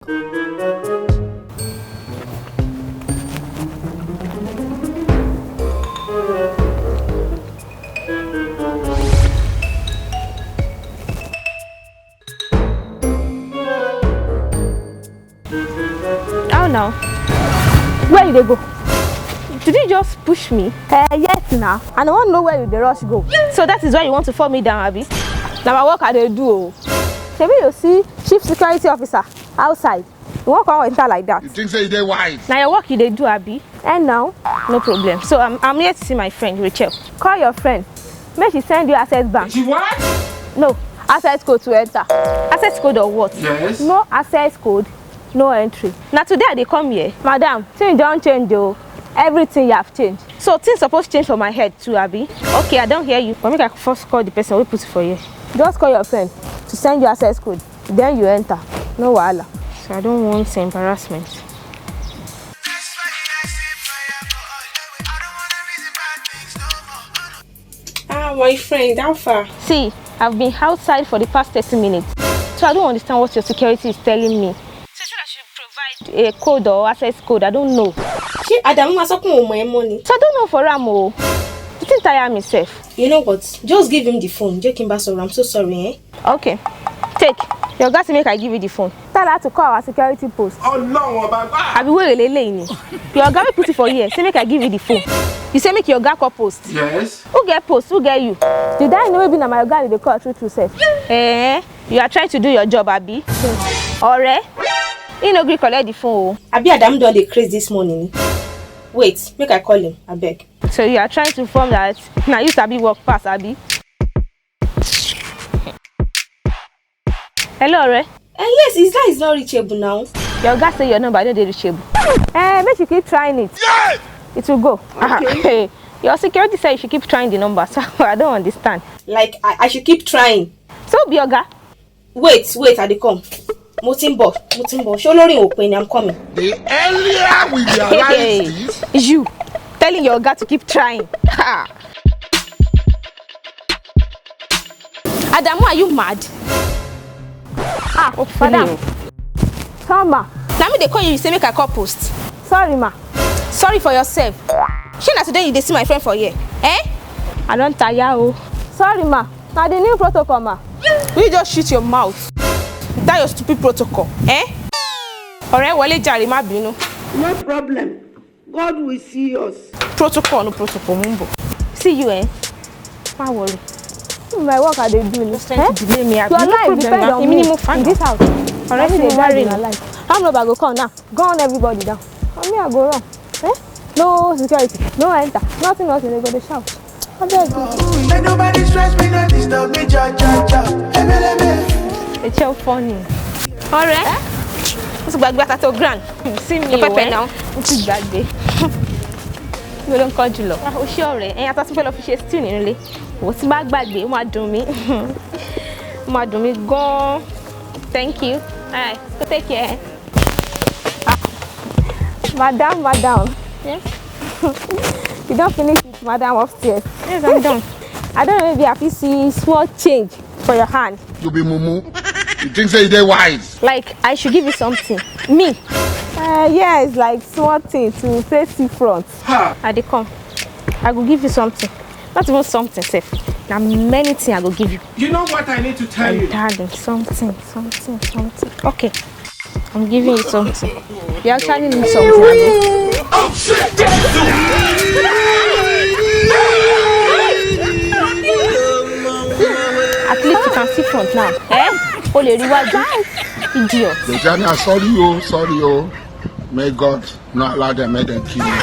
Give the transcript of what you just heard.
How now? Where you dey go? Did you just push me? Yes now. And I want to know where you dey rush go. So that is why you want to fall me down, Abby? Now my work I dey do. Maybe you see chief security officer outside. You won't come enter like that. You think say they wise? Now your work you dey do, Abby? And now? No problem. So I'm here to see my friend, Rachel. Call your friend. Make she send you access bank. She what? No, access code to enter. Access code or what? Yes. No access code, no entry. Now today they come here. Madam, things don't change though. Everything you have changed. So things supposed to change for my head too, Abby. Okay, I don't hear you. But make I first call the person who put it for you. Just call your friend to send you access code. Then you enter. No wahala. So I don't want embarrassment. My friend, how far? See, I've been outside for the past 30 minutes. So I don't understand what your security is telling me. So should I should provide a code or access code? I don't know. She Adamu was talking about my money. So I don't know for Ramo. You think I am myself? You know what? Just give him the phone. Jake him back, I'm so sorry, eh? Okay. Take. Your gas to make I give you the phone. Tell her to call our security post. Oh no, about that. I be where lane. Your guy put it for here. Say make I give you the phone. You say make your guy call post. Yes. Who get post? Who get you? Did I know maybe na my guy they call through self? You are trying to do your job, Abby. Alright. You no gree collect the phone. Abi Adam done the craze this morning. Wait, make I call him. I beg. So you are trying to form that now you Abby walk past, Abby. Hello, Ore. Yes, his line is not reachable now. Your guy say your number, I don't reachable. Make you keep trying it. Yes! It will go. Okay. Your security says you should keep trying the number, so I don't understand. Like, I should keep trying. So be your guy. Wait, I dey come. Mutimbo. Show Lori open, I'm coming. The earlier we realize this. You telling your guy to keep trying. Ha. Adamu, are you mad? Madam. Come ma. Now me they call you say make I call post. Sorry ma. Sorry for yourself. She na today you dey see my friend for here. I don't tire oh. Sorry ma. Now the new protocol ma. Will you just shut your mouth? That your stupid protocol. Alright, wale jare ma binu. No problem. God will see us. Protocol, no protocol, mumbo. See you, Ma worry. My work I dey do. Just trying to delay me. Your life depends on me in this house. Already they worry my life. How long I go come now? Go on everybody down. On me I go run. No security, no enter, nothing. They go to shout. I beg you. Ain't nobody stress me, not disturb me, cha. It's so funny. Alright. What's back at your grand? See me now. What's back there? You don't call you love. Oh, sure. And I thought people of fish still in really. What's back there? What do me? What do me? Go. Thank you. Alright. So take care. Madam. Yes. You don't finish it, madam upstairs. Yes, I'm done. I don't know if you have to see small change for your hand. You be mumu. You think say they wise? Like I should give you something. Me. Yes, like small thing to say seafront. I dey come. I will give you something. Not even something, safe. Now many things I will give you. You know what I need to tell you? Darling, something. Okay. I'm giving you something. You actually need something. Oh shit! At least you can see front now. Oh, lady, idiot. The journey, sorry, oh. May God not allow them, make them kill you.